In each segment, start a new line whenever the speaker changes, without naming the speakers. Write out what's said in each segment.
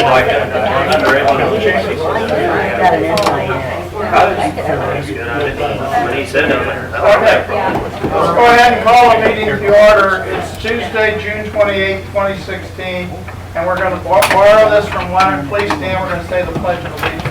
like that.
Got an invite.
When he said that,
Okay, let's go ahead and call the meeting to order. It's Tuesday, June 28, 2016, and we're going to borrow this from Leonard. Please stand, we're going to say the Pledge of Allegiance.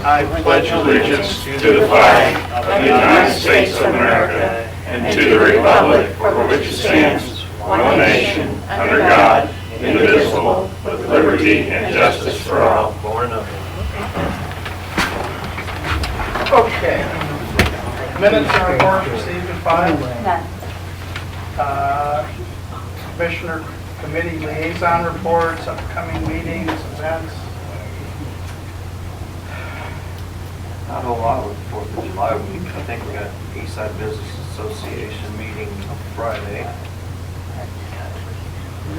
I pledge allegiance to the flag of the United States of America and to the republic for which it stands, one nation, under God, indivisible, with liberty and justice for all.
Okay. Minutes and reports received and filed. Commissioner Committee Liaison Reports, upcoming meetings, events.
Not a whole lot with the 4th of July week. I think we got Eastside Business Association meeting Friday.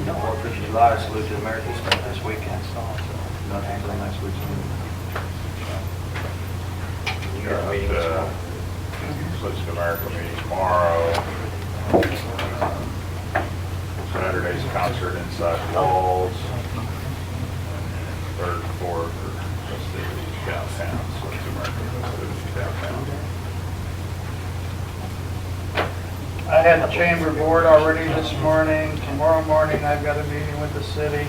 4th of July, salute to the Americans spent this weekend, so nothing until next week's meeting.
You got Salutes to America meeting tomorrow. Saturday's concert inside walls. Third, fourth, or festivities downtown. Salutes to America festivities downtown.
I had the chamber board already this morning. Tomorrow morning, I've got a meeting with the city.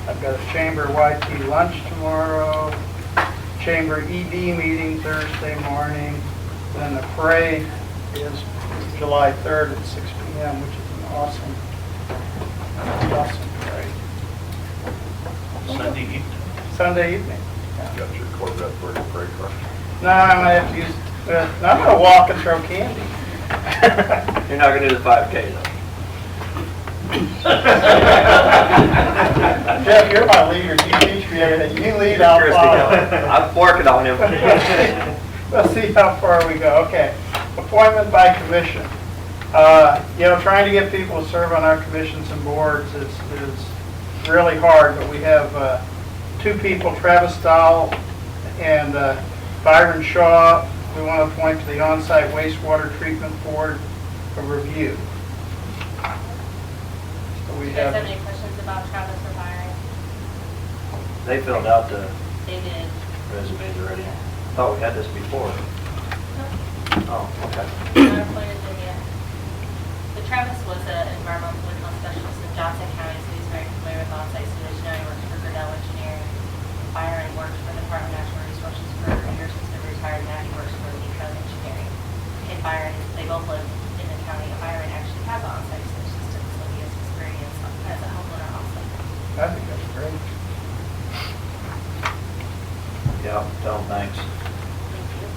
I've got a chamber YT lunch tomorrow. Chamber ED meeting Thursday morning. Then the parade is July 3rd at 6 p.m., which is an awesome parade.
Sunday evening.
Sunday evening.
Got your Corvette for your parade car.
No, I might have to use, I'm going to walk and throw candy.
You're not gonna do the 5K though.
Jeff, you're my leader. You teach me everything. You lead, I'll follow.
I'm working on him.
Let's see how far we go. Okay. Appointment by commission. Trying to get people to serve on our commissions and boards is really hard, but we have two people, Travis Dahl and Byron Shaw. We want to appoint to the on-site wastewater treatment board for review. So we
Do you guys
have.
have any questions about Travis or Byron?
They filled out the
They did.
resumes already. Thought we had this before. Oh, okay.
Not appointed them yet. But Travis was an environmental political specialist in Johnson County, so he's very familiar with on-site sewage. Now he works for Gerdell Engineering. Byron worked for the Department of Natural Resources for years since they're retired. Now he works for Econ Engineering. And Byron, they both live in the county. Byron actually has an on-site sewage system, so he has experience as a homeowner also.
I think that's great.
Yeah, tell them thanks.
Thank you.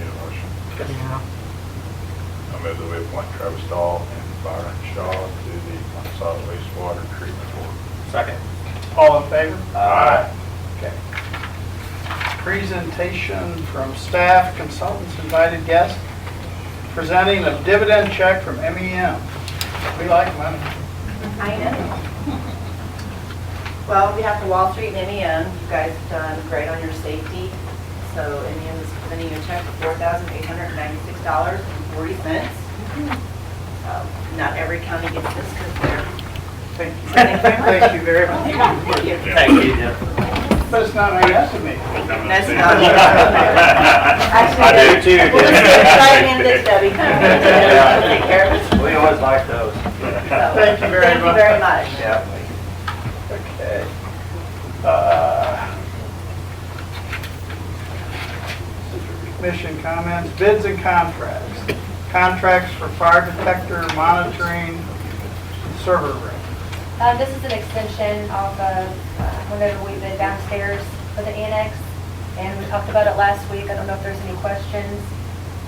Need a motion. I move that we appoint Travis Dahl and Byron Shaw to the solid wastewater treatment board.
Second.
All in favor?
Aye.
Okay. Presentation from staff, consultants, invited guests. Presenting a dividend check from MEM. We like money.
I know. Well, on behalf of Wall Street and MEM, you guys have done great on your safety. So MEM is presenting you a check for $4,896.40. Not every county gets this because they're.
Thank you.
Thank you very
Thank you very much.
Thank you.
Thank you, Jeff.
But it's not my estimate.
That's not.
I do too,
We'll just
Jeff.
put it right in this, Debbie. We'll take care of it.
We always like those.
Thank you very much.
Thank you very much.
Yeah.
Okay. Commission comments, bids and contracts. Contracts for fire detector monitoring server room.
This is an extension of whenever we bid downstairs for the annex, and we talked about it last week. I don't know if there's any questions.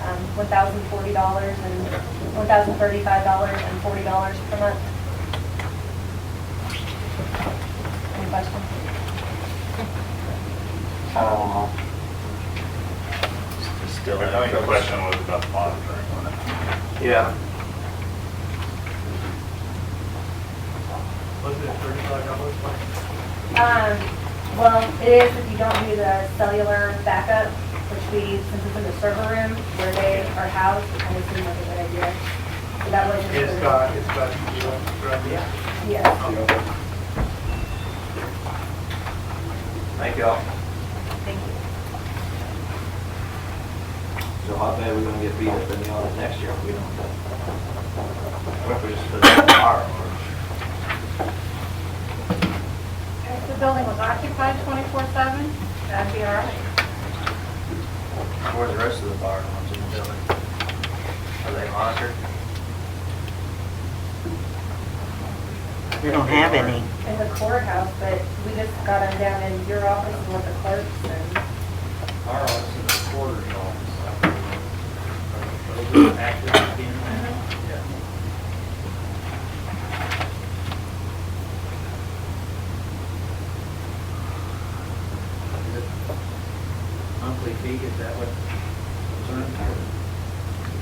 $1,040 and $1,035 and $40 per month. Any questions?
I think the question was about monitoring, wasn't it?
Yeah.
Was it $35?
Well, it is if you don't do the cellular backup, which since it's in the server room where they are housed, it kind of seemed like a good idea. So that was
It's got,
yes.
Thank y'all.
Thank you.
So how bad we gonna get beat up in the audit next year if we don't? What if we just put it in the fire alarm?
If the building was occupied 24/7, that'd be all right.
Where's the rest of the fire alarms in the building? Are they monitored?
We don't have any.
In the courthouse, but we just got them down in your office and with the clerks and.
Our office is the quarters office. Those are active again? Yeah. Monthly fee, is that what?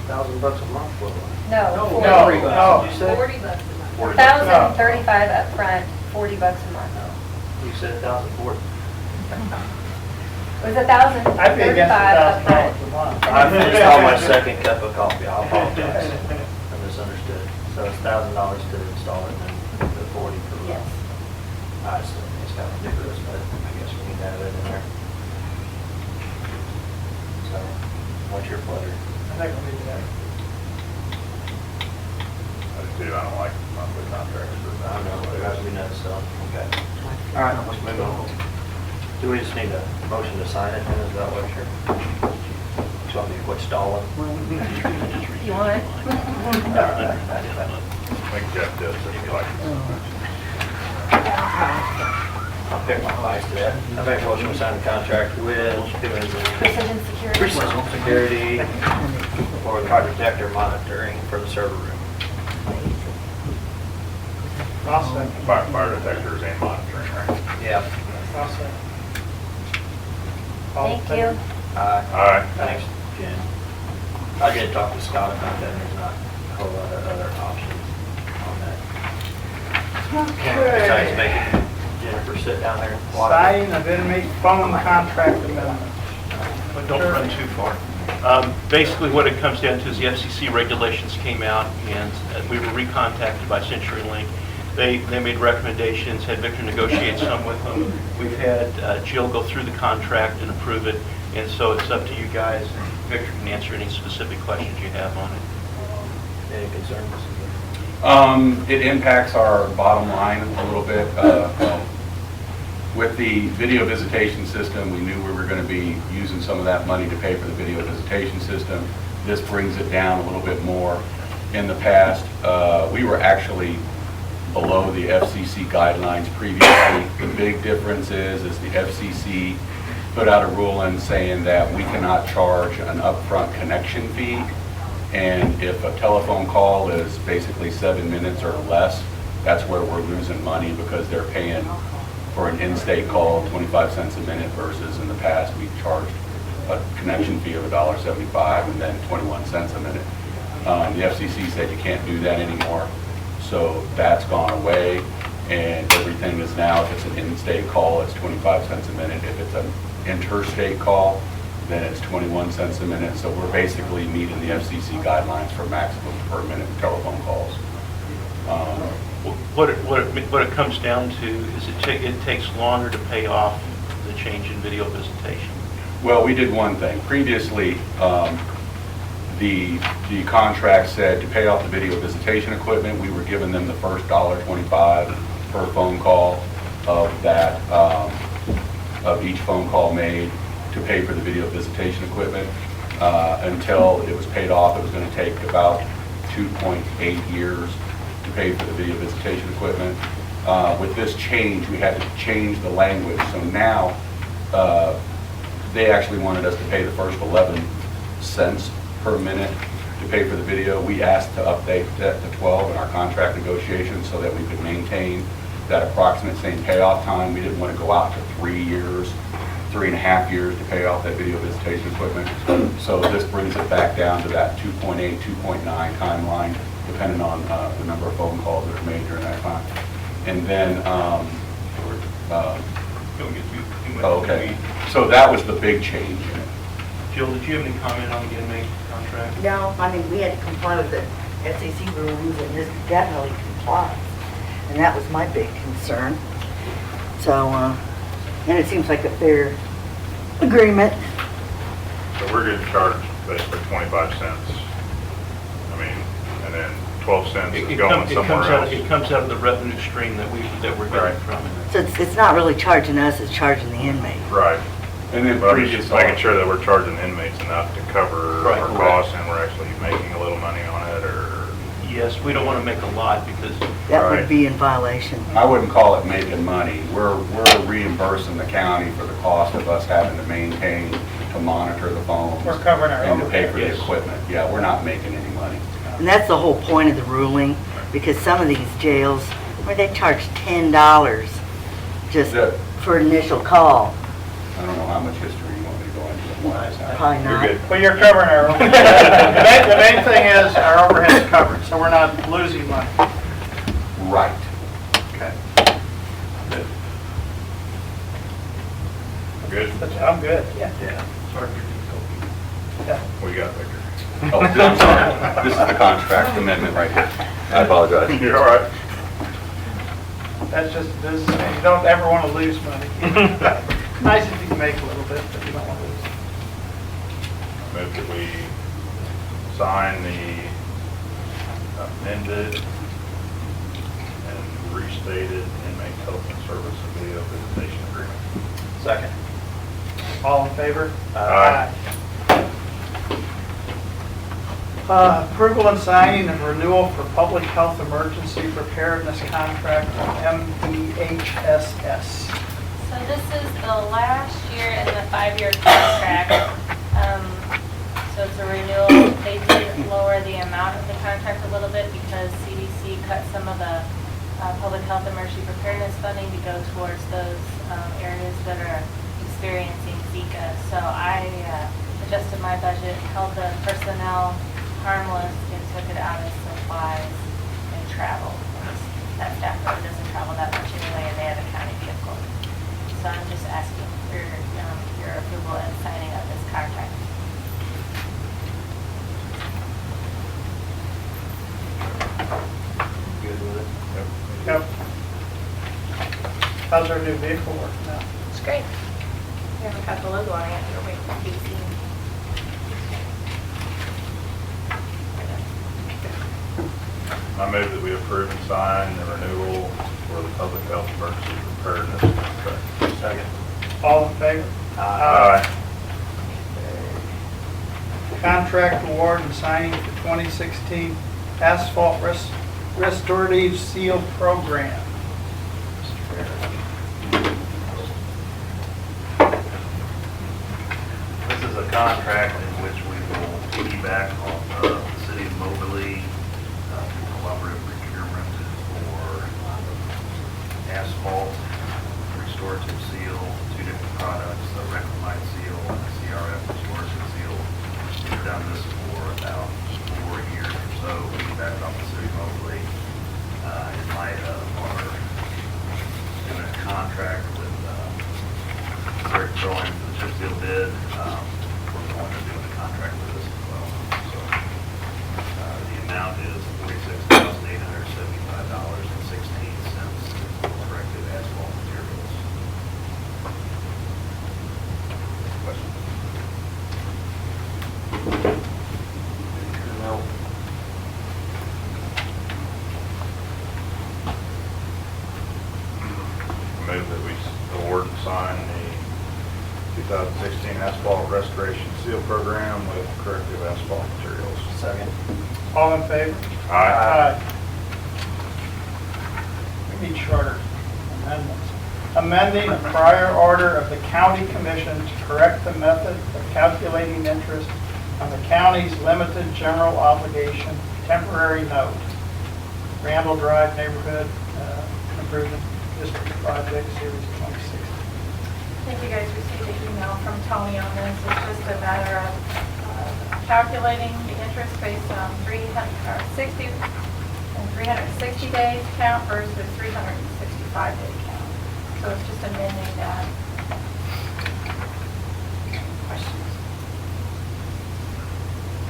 $1,000 a month, what?
No,
No,
40.
no.
Did you say?
$40 a month.
$1,035 up front, $40 a month.
You said 1,040.
It was $1,035
I'd be against
up front.
$1,000 a month.
I finished on my second cup of coffee, I apologize. I misunderstood. So it's $1,000 to install it and then the 40 per month.
Yes.
I still think it's kind of ridiculous, but I guess we need to have it in there. So, what's your pleasure?
I think we need that.
I do, I don't like monthly contracts.
I don't know, but it has to be done, so, okay. All right, let's move on. Do we just need a motion to sign it, and is that what you're, just want me to quit stalling?
If you want.
I think Jeff does, if you like.
I'll pick my advice to that. I make a motion to sign the contract with
Precision Security.
Precision Security for the projector monitoring for the server room.
I'll second.
Fire detectors and monitoring, right?
Yeah.
I'll second. All in
Thank
favor?
you.
All right.
Thanks, Jen. I did talk to Scott about that, there's not a whole lot of other options on that. Besides making Jennifer sit down there and watch.
Signing of inmate phone contract amendment.
But don't run too far. Basically, what it comes down to is the FCC regulations came out, and we were recontacted by CenturyLink. They made recommendations, had Victor negotiate some with them. We've had Jill go through the contract and approve it, and so it's up to you guys. Victor can answer any specific questions you have on it.
Any concerns?
It impacts our bottom line a little bit. With the video visitation system, we knew we were going to be using some of that money to pay for the video visitation system. This brings it down a little bit more. In the past, we were actually below the FCC guidelines previously. The big difference is the FCC put out a ruling saying that we cannot charge an upfront connection fee. And if a telephone call is basically 7 minutes or less, that's where we're losing money because they're paying for an in-state call 25 cents a minute versus in the past we charged a connection fee of $1.75 and then 21 cents a minute. The FCC said you can't do that anymore, so that's gone away, and everything is now, if it's an in-state call, it's 25 cents a minute. If it's an interstate call, then it's 21 cents a minute. So we're basically meeting the FCC guidelines for maximum per minute telephone calls.
What it comes down to is it takes longer to pay off the change in video visitation.
Well, we did one thing. Previously, the contract said to pay off the video visitation equipment, we were giving them the first $1.25 per phone call of that, of each phone call made to pay for the video visitation equipment. Until it was paid off, it was going to take about 2.8 years to pay for the video visitation equipment. With this change, we had to change the language. So now, they actually wanted us to pay the first 11 cents per minute to pay for the video. We asked to update that to 12 in our contract negotiations so that we could maintain that approximate same payoff time. We didn't want to go out to 3 years, 3.5 years to pay off that video visitation equipment. So this brings it back down to that 2.8, 2.9 timeline, depending on the number of phone calls that are made during that time. And then,
Don't get too much.
okay, so that was the big change in it.
Jill, did you have any comment on the inmate contract?
No, I mean, we had to comply with the FCC rules, and this definitely complies. And that was my big concern. So, And it seems like a fair agreement.
So we're getting charged basically 25 cents. I mean, and then 12 cents is going somewhere else.
It comes out of the revenue stream that we're
Right.
getting from it.
So it's not really charging us, it's charging the inmate.
Right.
And then
But I'm
previous
just making sure that we're charging inmates enough to cover
Right.
our costs and we're actually making a little money on it, or,
Yes, we don't want to make a lot because
That
Right.
would be in violation.
I wouldn't call it making money. We're reimbursing the county for the cost of us having to maintain, to monitor the phones.
We're covering our
And to pay
overhead.
for the
Yes.
equipment. Yeah, we're not making any money.
And that's the whole point of the ruling, because some of these jails, where they charge $10 just
Yeah.
for initial call.
I don't know how much history you want me to go into. Why is that?
Probably
you're
not.
good.
Well, you're covering our overhead. The main thing is our overhead's covered, so we're not losing money.
Right.
Okay.
Good?
I'm good, yeah.
Yeah.
sorry.
We got Victor.
Oh, I'm sorry. This is the contract amendment right here. I apologize.
You're all right.
That's just business, man. You don't ever want to lose money. Nice if you can make a little bit, but you don't want to lose.
Move that we sign the amended and restated inmate telephone service and video visitation agreement.
Second.
All in favor?
Aye.
Approval and signing of renewal for public health emergency preparedness contract with MDHSS.
So this is the last year in the 5-year contract. So it's a renewal. They did lower the amount of the contract a little bit because CDC cut some of the public health emergency preparedness funding to go towards those areas that are experiencing Zika. So I adjusted my budget, held the personnel harmless, and took it out of supplies and travel. That staff really doesn't travel that much anyway, and they have a county vehicle. So I'm just asking for your approval and signing of this contract.
Good with it?
Yep. How's our new vehicle working now?
It's great. We haven't got the logo on it yet, we're waiting for PC.
I move that we approve and sign the renewal for the public health emergency preparedness contract.
Second.
All in favor?
Aye.
Contract award and signing for 2016 asphalt restorative seal program.
This is a contract in which we will piggyback on the city of Moberly collaborative procurement for asphalt, restorative seal, 2 different products, the Reclamite seal and the CRF restorative seal. We've done this for about 4 years or so, piggyback on the city of Moberly. In light of our doing a contract with Rick Throwing for the chip seal bid, we're going to do a contract for this as well. So the amount is $46,875.16 for corrected asphalt materials. Questions?
No.
Move that we award and sign the 2016 asphalt restoration seal program with corrective asphalt materials.
Second.
All in favor?
Aye.
We need shorter amendments. Amending a prior order of the county commission to correct the method of calculating interest on the county's limited general obligation temporary note. Randall Drive Neighborhood Improvement District Project Series 2016.
I think you guys received an email from Tony on this. It's just a matter of calculating the interest based on 360 days count versus 365 day count. So it's just amending that. Questions?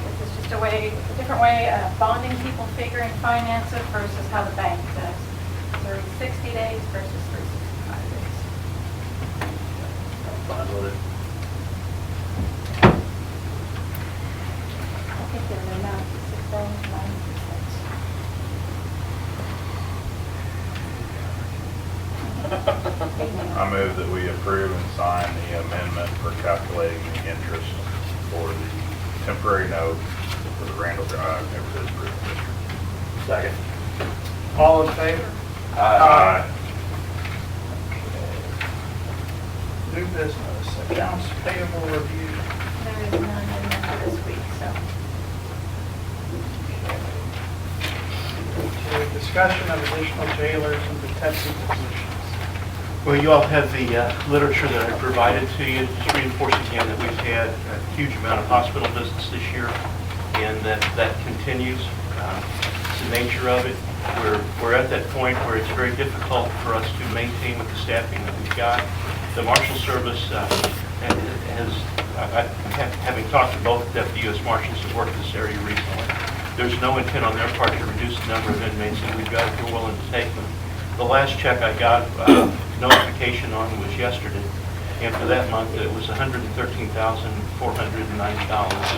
This is just a different way of bonding people figuring finance it versus how the bank does. 60 days versus 365 days.
I move that we approve and sign the amendment for calculating the interest for the temporary note for the Randall Drive Neighborhood Improvement District.
Second.
All in favor?
Aye.
New business, accounts payable review.
There is none in there for this week, so.
Okay, discussion of additional jailers and detective positions.
Well, you all have the literature that I provided to you. Just reinforce again that we've had a huge amount of hospital visits this year, and that continues. It's the nature of it. We're at that point where it's very difficult for us to maintain with the staffing that we've got. The Marshal Service has, having talked to both Deputy U.S. Marshals that work this area recently, there's no intent on their part to reduce the number of inmates that we've got if we're willing to take them. The last check I got notification on was yesterday, and for that month it was $113,490.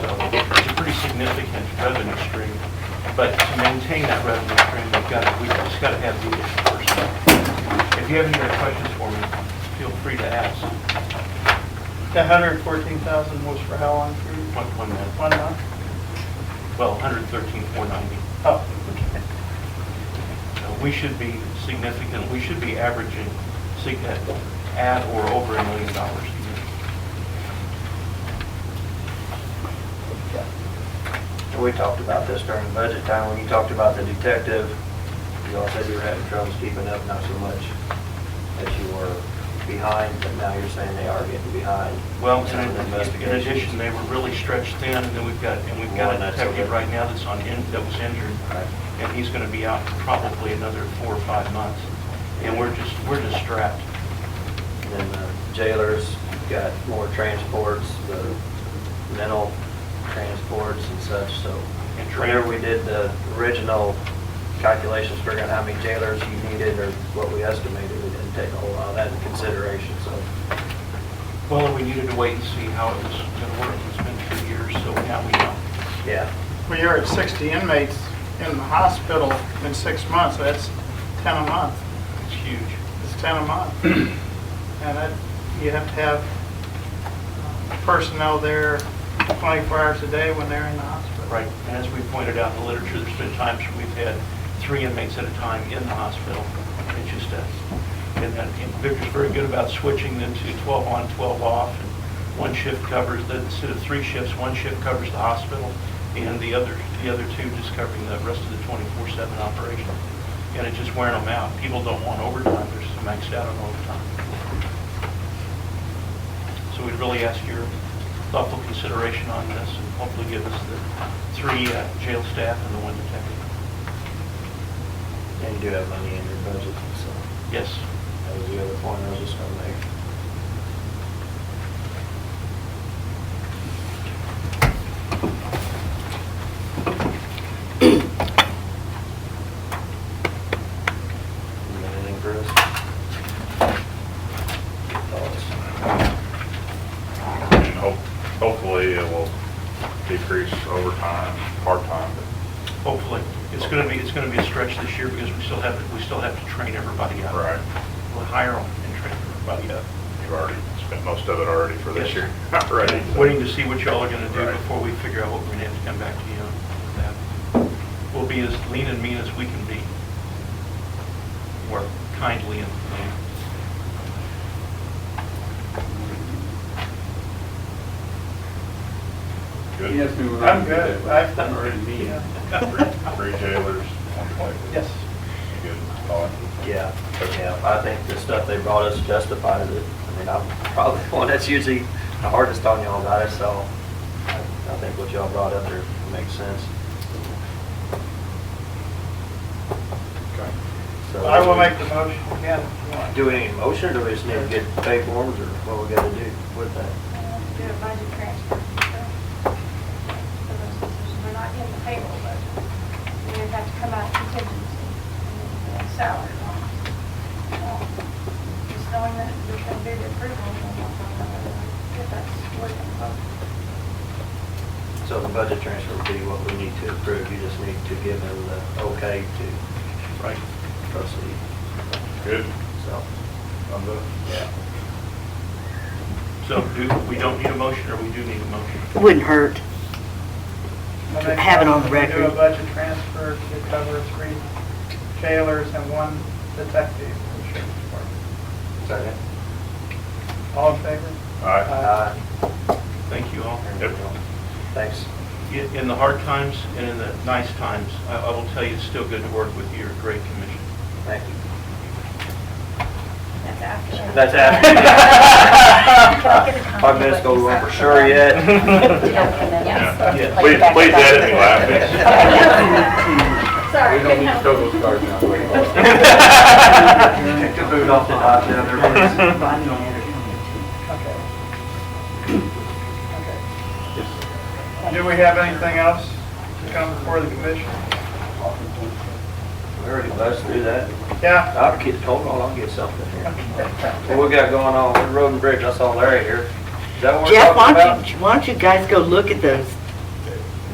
So it's a pretty significant revenue stream. But to maintain that revenue stream, we just got to have the additional personnel. If you have any other questions for me, feel free to ask.
The 114,000 was for how long? For
1 minute.
1 month?
Well, $113,490.
Oh, okay.
We should be significant. We should be averaging at or over $1 million a year.
We talked about this during budget time, when you talked about the detective, you all said you were having troubles keeping up, not so much that you were behind, but now you're saying they are getting behind.
Well,
Some of the
in
investigations.
addition, they were really stretched thin, and then we've got a
Well, that's
detective
okay.
right now that was injured,
Right.
and he's going to be out for probably another 4 or 5 months. And we're just strapped.
And then the jailers got more transports, the mental transports and such, so.
And
Whenever we did the original calculations, figuring out how many jailers you needed or what we estimated, we didn't take a whole lot of that into consideration, so.
Well, we needed to wait and see how it was going to work. It's been 2 years, so now we know.
Yeah.
Well, you're at 60 inmates in the hospital in 6 months, that's 10 a month.
It's huge.
It's 10 a month. And that, you have to have personnel there 24 hours a day when they're in the hospital.
Right, and as we pointed out in the literature, there's been times where we've had 3 inmates at a time in the hospital. It's just and Victor's very good about switching them to 12 on, 12 off. And one shift covers, instead of 3 shifts, one shift covers the hospital, and the other 2 just covering the rest of the 24/7 operation. And it's just wearing them out. People don't want overtime, they're just maxed out on overtime. So we'd really ask your thoughtful consideration on this, and hopefully give us the 3 jail staff and the 1 detective.
And you do have money in your budget, so
Yes.
that was the other point I was just gonna make. You got anything for us? Thoughts?
And hopefully it will decrease overtime, part-time, but
Hopefully. It's going to be a stretch this year because we still have to train everybody up.
right.
We'll hire them and train everybody up.
You've already spent most of it already for this
Yes.
year. Already. so-
Waiting to see what y'all are going to do
Right.
before we figure out what we're going to have to come back to you on with that. We'll be as lean and mean as we can be. Work kindly and mean.
Good.
Yes, we were.
I'm good. I've done
Already me.
Yeah.
3 jailers, 1 point.
Yes.
Good. All right.
Yeah, I think the stuff they brought us justifies it. I mean, I'm probably the one that's usually the hardest on y'all about it, so I think what y'all brought up there makes sense.
Okay.
So
I will make the motion again if you want.
Do we need a motion, or do we just need to get pay forms, or what we gotta do with that?
Do a budget transfer. So those positions are not in the payroll budget. We would have to come out of contingency and salary lines. Just knowing that there's going to be the approval, if that's what it's supposed to.
So the budget transfer would be what we need to approve, you just need to give them the okay to
Right.
proceed.
Good.
So,
on the,
Yeah.
So we don't need a motion, or we do need a motion?
It wouldn't hurt.
I make a
Have it on the
motion to Do a
record.
budget transfer to cover 3 jailers and 1 detective in the sheriff's department.
Second.
All in favor?
Aye.
Thank you all.
Yep.
Thanks.
In the hard times and in the nice times, I will tell you, it's still good to work with you. You're a great commission.
Thank you.
That's after.
That's after. 5 minutes ago, we weren't for sure yet.
Yes.
Please edit me laughing.
Sorry.
We don't need to throw those cards now.
Take the boot off the hot down there, please.
Okay. Okay. Do we have anything else to come before the commission?
We already buzzed through that.
Yeah?
I'll get, hold on, I'll get something here. What we got going on with Road and Bridge? I saw Larry here. Is that what we're
Jeff,
talking about?
why don't you guys go look at those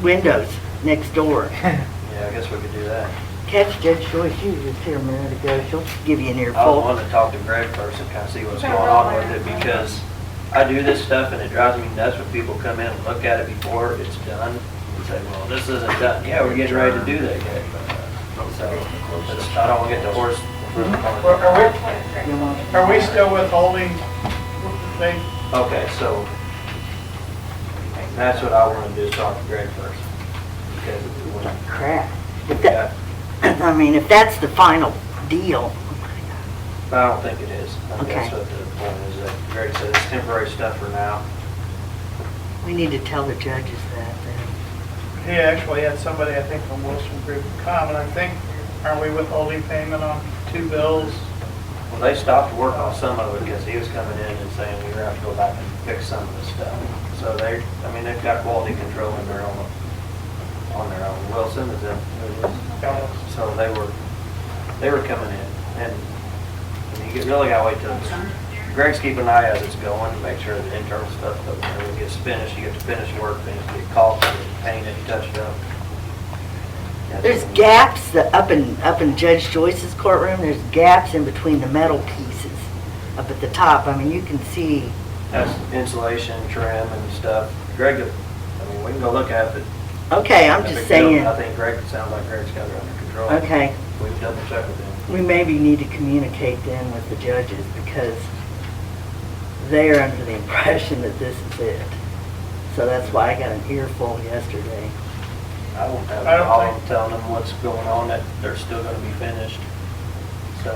windows next door?
Yeah, I guess we could do that.
Catch Judge Joyce, she was just here a minute ago, she'll give you an
I was
earful.
wanting to talk to Greg first and kind of see what's going on with it, because I do this stuff and it drives me nuts when people come in and look at it before it's done and say, well, this isn't done. Yeah, we're getting ready to do that yet. So, I don't want to get the horse before the cart.
Are we still withholding?
Okay, so that's what I want to do, is talk to Greg first. Because when,
Crap. If
yeah,
that, I mean, if that's the final deal,
but I don't think it is. I think that's
Okay.
what the point is, that Greg said it's temporary stuff for now.
we need to tell the judges that then.
He actually had somebody, I think, from Wilson Group come, and I think, aren't we withholding payment on 2 bills?
Well, they stopped work on some of it because he was coming in and saying we're gonna have to go back and fix some of the stuff. So they, I mean, they've got quality control in their own, on their own. Wilson, is that who it is? So they were coming in, and you really gotta wait till, Greg's keeping an eye as it's going to make sure that internal stuff, when it gets finished, you get to finish work, then you get caulked, you get painted, you touch it up.
There's gaps that up in Judge Joyce's courtroom, there's gaps in between the metal pieces up at the top. I mean, you can see,
That's insulation, trim and stuff. Greg, I mean, we can go look at it.
okay, I'm
No
just
big deal.
saying,
I think Greg, it sounds like Greg's got it under control.
okay,
We can double check with him.
we maybe need to communicate then with the judges because they're under the impression that this is it. So that's why I got an earful yesterday.
I won't have
I
a
don't
problem
think-
telling them what's going on, that they're still gonna be finished. So,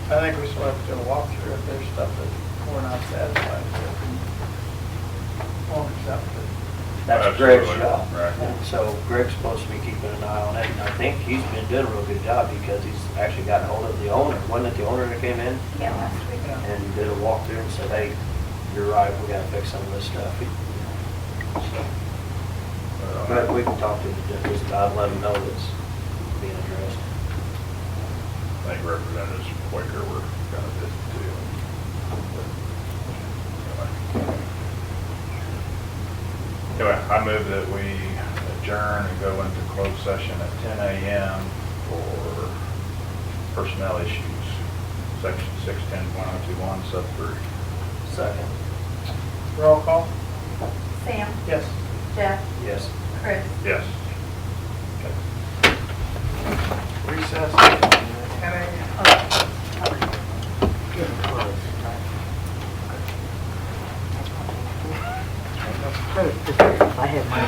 I think we still have to do a walkthrough if there's stuff that we're not satisfied with. Won't accept it.
that's Greg's
Absolutely,
job.
right.
And so Greg's supposed to be keeping an eye on it, and I think he's been doing a real good job because he's actually gotten hold of the owner. Wasn't it the owner that came in
Yeah, last week.
Yeah.
and did a walkthrough and said, hey, you're right, we gotta fix some of this stuff. So, but we can talk to the judges about it, let them know it's being addressed.
I think Representatives Quaker were going to visit too. Anyway, I move that we adjourn and go into closed session at 10 a.m. for personnel issues, section 610.121, sub 3.
Second.
Roll call?
Sam,
Yes.
Jeff,
Yes.
Chris.
Yes.
Recess. 10 a.m.
Getting close. If I had my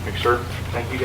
drill.
Make sure.
Thank you, guys.